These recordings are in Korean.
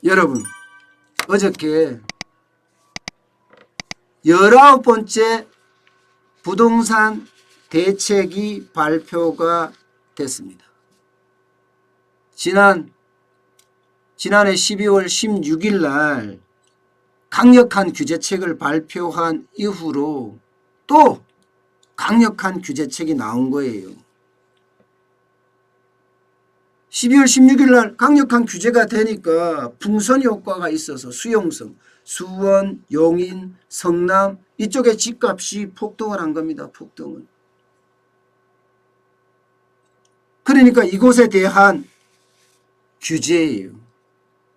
여러분, 어저께 19번째 부동산 대책이 발표가 됐습니다. 지난해 12월 16일 날 강력한 규제책을 발표한 이후로 또 강력한 규제책이 나온 거예요. 12월 16일 날 강력한 규제가 되니까 풍선 효과가 있어서 수용성, 수원, 용인, 성남 이쪽의 집값이 폭등을 한 겁니다. 폭등을. 그러니까 이곳에 대한 규제예요.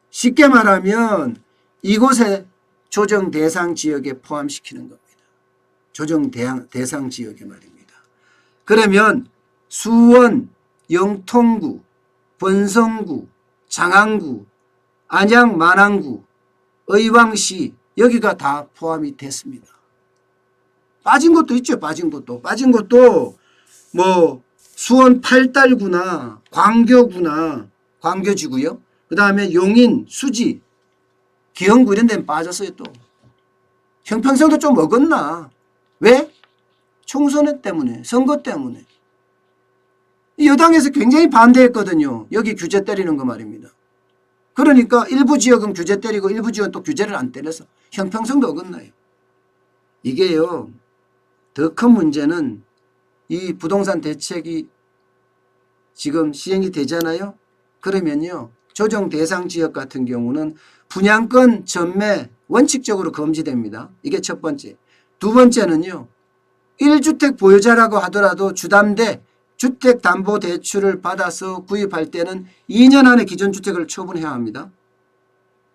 쉽게 말하면 이곳에 조정 대상 지역에 포함시키는 겁니다. 조정 대상 지역에 말입니다. 그러면 수원, 영통구, 번성구, 장안구, 안양, 만안구, 의왕시 여기가 다 포함이 됐습니다. 빠진 것도 있죠. 빠진 것도 뭐 수원 팔달구나 광교구나 광교지구요. 그 다음에 용인, 수지, 기흥구 이런 데는 빠졌어요. 또 형평성도 좀 어긋나. 왜? 총선 때문에, 선거 때문에. 여당에서 굉장히 반대했거든요. 여기 규제 때리는 거 말입니다. 그러니까 일부 지역은 규제 때리고 일부 지역은 또 규제를 안 때려서 형평성도 어긋나요. 이게요. 더 큰 문제는 이 부동산 대책이 지금 시행이 되잖아요. 그러면요. 조정 대상 지역 같은 경우는 분양권 전매 원칙적으로 금지됩니다. 이게 첫 번째. 두 번째는요. 1주택 보유자라고 하더라도 주담대 주택담보대출을 받아서 구입할 때는 2년 안에 기존주택을 처분해야 합니다.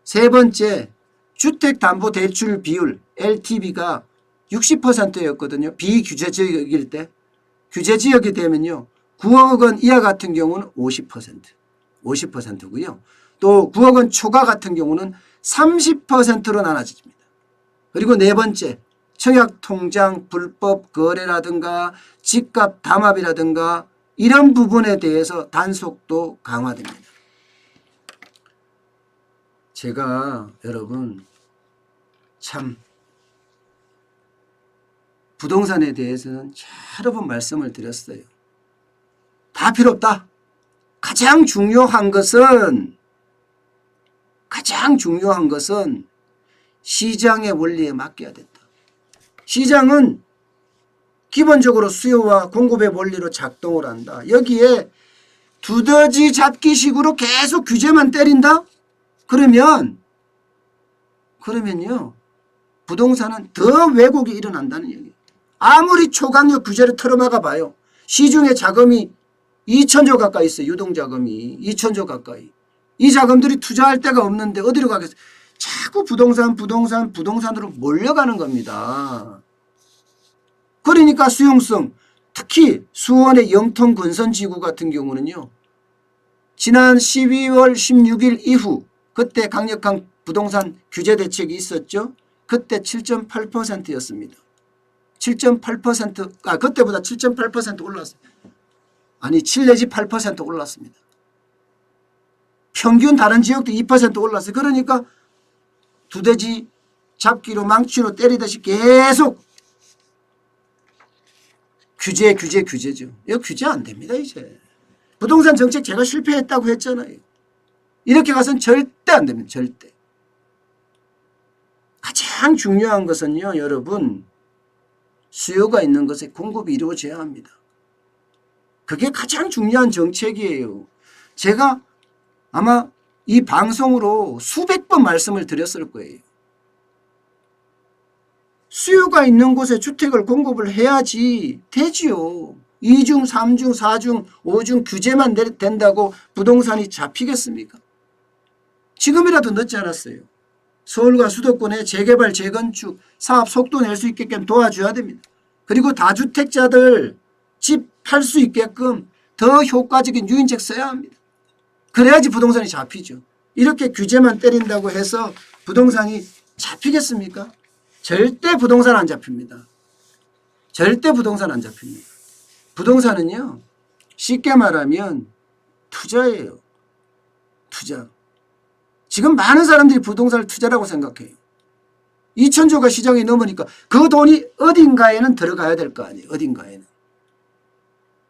세 번째, 주택담보대출 비율 LTV가 60%였거든요. 비규제지역일 때. 규제지역이 되면요. 9억 원 이하 같은 경우는 50%고요. 또 9억 원 초과 같은 경우는 30%로 나눠집니다. 그리고 네 번째, 청약통장 불법 거래라든가 집값 담합이라든가 이런 부분에 대해서 단속도 강화됩니다. 제가 여러분 참 부동산에 대해서는 여러 번 말씀을 드렸어요. 다 필요 없다. 가장 중요한 것은 시장의 원리에 맡겨야 된다. 시장은 기본적으로 수요와 공급의 원리로 작동을 한다. 여기에 두더지 잡기식으로 계속 규제만 때린다? 그러면요. 부동산은 더 왜곡이 일어난다는 얘기예요. 아무리 초강력 규제를 틀어막아 봐요. 시중에 자금이 2천조 가까이 있어요. 유동자금이 2천조 가까이. 이 자금들이 투자할 데가 없는데 어디로 가겠어요? 자꾸 부동산으로 몰려가는 겁니다. 그러니까 수용성, 특히 수원의 영통건선지구 같은 경우는요. 지난 12월 16일 이후 그때 강력한 부동산 규제 대책이 있었죠. 그때 7.8%였습니다. 7.8%, 그때보다 7.8% 올랐어요. 아니 7 내지 8% 올랐습니다. 평균 다른 지역도 2% 올랐어요. 그러니까 두더지 잡기로 망치로 때리듯이 계속 규제죠. 이거 규제 안 됩니다. 이제. 부동산 정책 제가 실패했다고 했잖아요. 이렇게 가서는 절대 안 됩니다. 절대. 가장 중요한 것은요. 여러분 수요가 있는 것에 공급이 이루어져야 합니다. 그게 가장 중요한 정책이에요. 제가 아마 이 방송으로 수백 번 말씀을 드렸을 거예요. 수요가 있는 곳에 주택을 공급을 해야지 되지요. 2중, 3중, 4중, 5중 규제만 된다고 부동산이 잡히겠습니까? 지금이라도 늦지 않았어요. 서울과 수도권의 재개발, 재건축, 사업 속도 낼 수 있게끔 도와줘야 됩니다. 그리고 다주택자들 집 팔 수 있게끔 더 효과적인 유인책 써야 합니다. 그래야지 부동산이 잡히죠. 이렇게 규제만 때린다고 해서 부동산이 잡히겠습니까? 절대 부동산 안 잡힙니다. 절대 부동산 안 잡힙니다. 부동산은요. 쉽게 말하면 투자예요. 투자. 지금 많은 사람들이 부동산을 투자라고 생각해요. 2천조가 시장이 넘으니까 그 돈이 어딘가에는 들어가야 될 거 아니에요.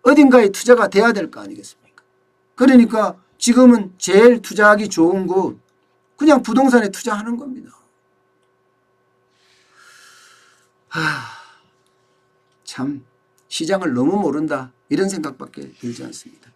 어딘가에 투자가 돼야 될 거 아니겠습니까? 그러니까 지금은 제일 투자하기 좋은 곳 그냥 부동산에 투자하는 겁니다. 참 시장을 너무 모른다 이런 생각밖에 들지 않습니다.